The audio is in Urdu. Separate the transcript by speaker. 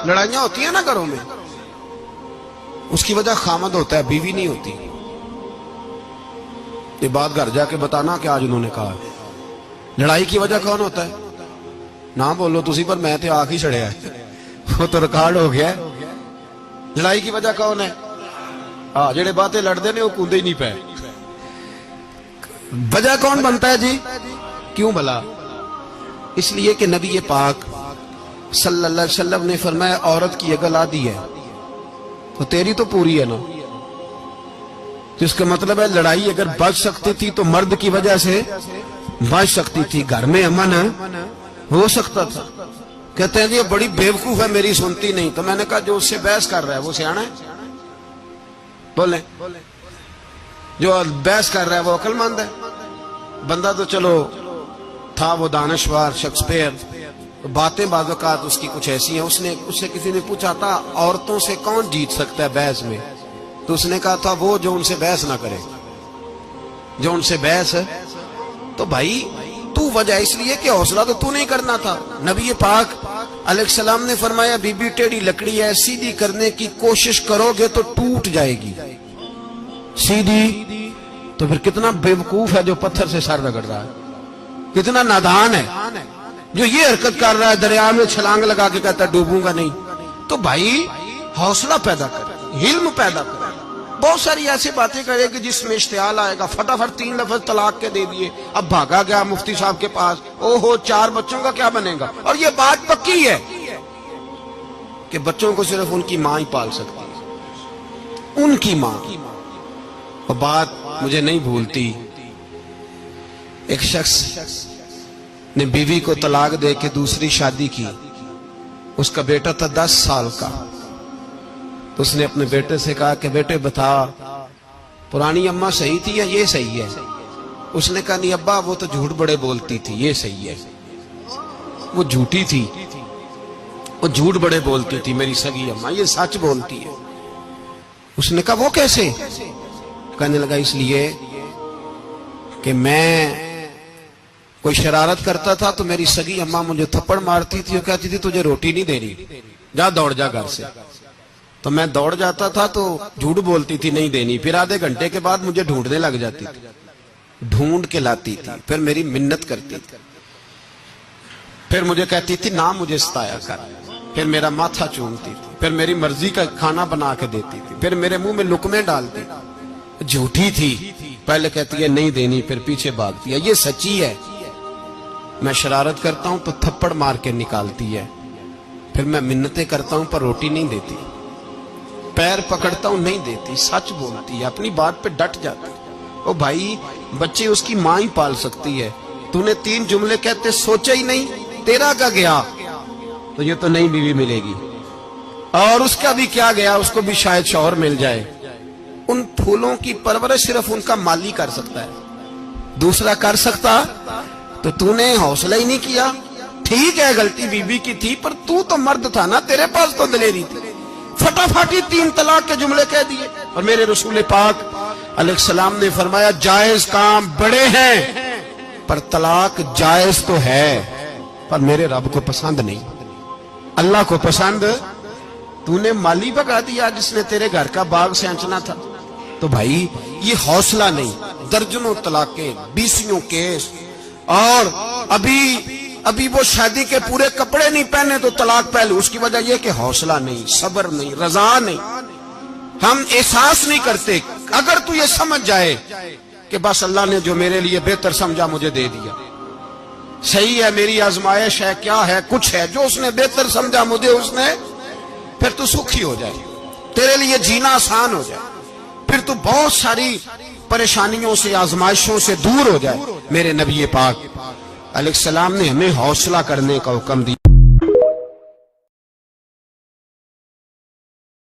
Speaker 1: لڑائیاں ہوتی ہیں نا گھروں میں، اس کی وجہ خامد ہوتا ہے، بیوی نہیں ہوتی. یہ بات گھر جا کے بتانا کہ آج انہوں نے کہا. لڑائی کی وجہ کون ہوتا ہے؟ نہ بولو تسی، پر میں تے آنکھ ہی چڑھیا ہے، وہ تو ریکارڈ ہو گیا ہے. لڑائی کی وجہ کون ہے؟ جڑے باتیں لڑتے ہیں وہ کوندے ہی نہیں پے. وجہ کون بنتا ہے جی؟ کیوں بھلا؟ اس لیے کہ نبی پاک صلی اللہ علیہ وسلم نے فرمایا عورت کی اگر آدھی ہے تو تیری تو پوری ہے نا. تو اس کا مطلب ہے لڑائی اگر بچ سکتی تھی تو مرد کی وجہ سے بچ سکتی تھی، گھر میں امن ہو سکتا تھا. کہتے ہیں جی یہ بڑی بیوقوف ہے، میری سنتی نہیں. تو میں نے کہا جو اس سے بحث کر رہا ہے وہ سیانا ہے؟ بولیں، جو بحث کر رہا ہے وہ عقل مند ہے؟ بندہ تو چلو تھا وہ دانشور شیکسپیئر، باتیں بعض اوقات اس کی کچھ ایسی ہیں. اس سے کسی نے پوچھا تھا عورتوں سے کون جیت سکتا ہے بحث میں؟ تو اس نے کہا تھا وہ جو ان سے بحث نہ کرے، جو ان سے بحث ہے. تو بھائی تو وجہ اس لیے کہ حوصلہ تو نہیں کرنا تھا. نبی پاک علیہ السلام نے فرمایا بی بی ٹیڑھی لکڑی ہے، سیدھی کرنے کی کوشش کرو گے تو ٹوٹ جائے گی. سیدھی تو پھر کتنا بیوقوف ہے جو پتھر سے سر رگڑ رہا ہے، کتنا نادان ہے جو یہ حرکت کر رہا ہے، دریا میں چھلانگ لگا کے کہتا ہے ڈوبوں گا نہیں. تو بھائی حوصلہ پیدا کر، علم پیدا کر. بہت ساری ایسی باتیں کرے کہ جس میں اشتعال آئے گا، فٹافٹ 3 لفظ طلاق کے دے دیے، اب بھاگا گیا مفتی صاحب کے پاس، او ہو 4 بچوں کا کیا بنے گا. اور یہ بات پکی ہے کہ بچوں کو صرف ان کی ماں ہی پال سکتی ہے، ان کی ماں. اور بات مجھے نہیں بھولتی، ایک شخص نے بیوی کو طلاق دے کے دوسری شادی کی. اس کا بیٹا تھا 10 سال کا. تو اس نے اپنے بیٹے سے کہا کہ بیٹے بتا پرانی اماں صحیح تھی یا یہ صحیح ہے؟ اس نے کہا نہیں ابا وہ تو جھوٹ بڑے بولتی تھی، یہ صحیح ہے. وہ جھوٹی تھی، وہ جھوٹ بڑے بولتی تھی میری سگی اماں، یہ سچ بولتی ہے. اس نے کہا وہ کیسے؟ کہنے لگا اس لیے کہ میں کوئی شرارت کرتا تھا تو میری سگی اماں مجھے تھپڑ مارتی تھی، وہ کہتی تھی تجھے روٹی نہیں دے رہی، جا دوڑ جا گھر سے. تو میں دوڑ جاتا تھا تو جھوٹ بولتی تھی نہیں دینی، پھر آدھے گھنٹے کے بعد مجھے ڈھونڈنے لگ جاتی تھی، ڈھونڈ کے لاتی تھی، پھر میری منت کرتی تھی، پھر مجھے کہتی تھی نہ مجھے ستایا کر، پھر میرا ماتھا چومتی تھی، پھر میری مرضی کا کھانا بنا کے دیتی تھی، پھر میرے منہ میں لقمے ڈالتی. جھوٹی تھی، پہلے کہتی ہے نہیں دینی، پھر پیچھے بھاگتی ہے. یہ سچی ہے، میں شرارت کرتا ہوں تو تھپڑ مار کے نکالتی ہے، پھر میں منتیں کرتا ہوں پر روٹی نہیں دیتی، پیر پکڑتا ہوں نہیں دیتی، سچ بولتی ہے، اپنی بات پہ ڈٹ جاتی. او بھائی بچے اس کی ماں ہی پال سکتی ہے. تو نے 3 جملے کہتے سوچا ہی نہیں، تیرا کا گیا تو یہ تو نئی بیوی ملے گی، اور اس کا بھی کیا گیا، اس کو بھی شاید شوہر مل جائے. ان پھولوں کی پرورش صرف ان کا مالی کر سکتا ہے، دوسرا کر سکتا. تو نے حوصلہ ہی نہیں کیا. ٹھیک ہے غلطی بیوی کی تھی، پر تو مرد تھا نا، تیرے پاس تو دلیری تھی. فٹافٹی 3 طلاق کے جملے کہہ دیے. اور میرے رسول پاک علیہ السلام نے فرمایا جائز کام بڑے ہیں، پر طلاق جائز تو ہے پر میرے رب کو پسند نہیں، اللہ کو پسند. تو نے مالی بگا دیا جس نے تیرے گھر کا باغ سینچنا تھا. تو بھائی یہ حوصلہ نہیں. درجنوں طلاقیں، 20 کیس، اور ابھی وہ شادی کے پورے کپڑے نہیں پہنے تو طلاق پہلے. اس کی وجہ یہ کہ حوصلہ نہیں، صبر نہیں، رضا نہیں، ہم احساس نہیں کرتے. اگر تو یہ سمجھ جائے کہ بس اللہ نے جو میرے لیے بہتر سمجھا مجھے دے دیا، صحیح ہے میری آزمائش ہے، کیا ہے کچھ ہے جو اس نے بہتر سمجھا مجھے اس نے، پھر تو سکھی ہو جائے، تیرے لیے جینا آسان ہو جائے، پھر تو بہت ساری پریشانیوں سے آزمائشوں سے دور ہو جائے. میرے نبی پاک علیہ السلام نے ہمیں حوصلہ کرنے کا حکم دیا.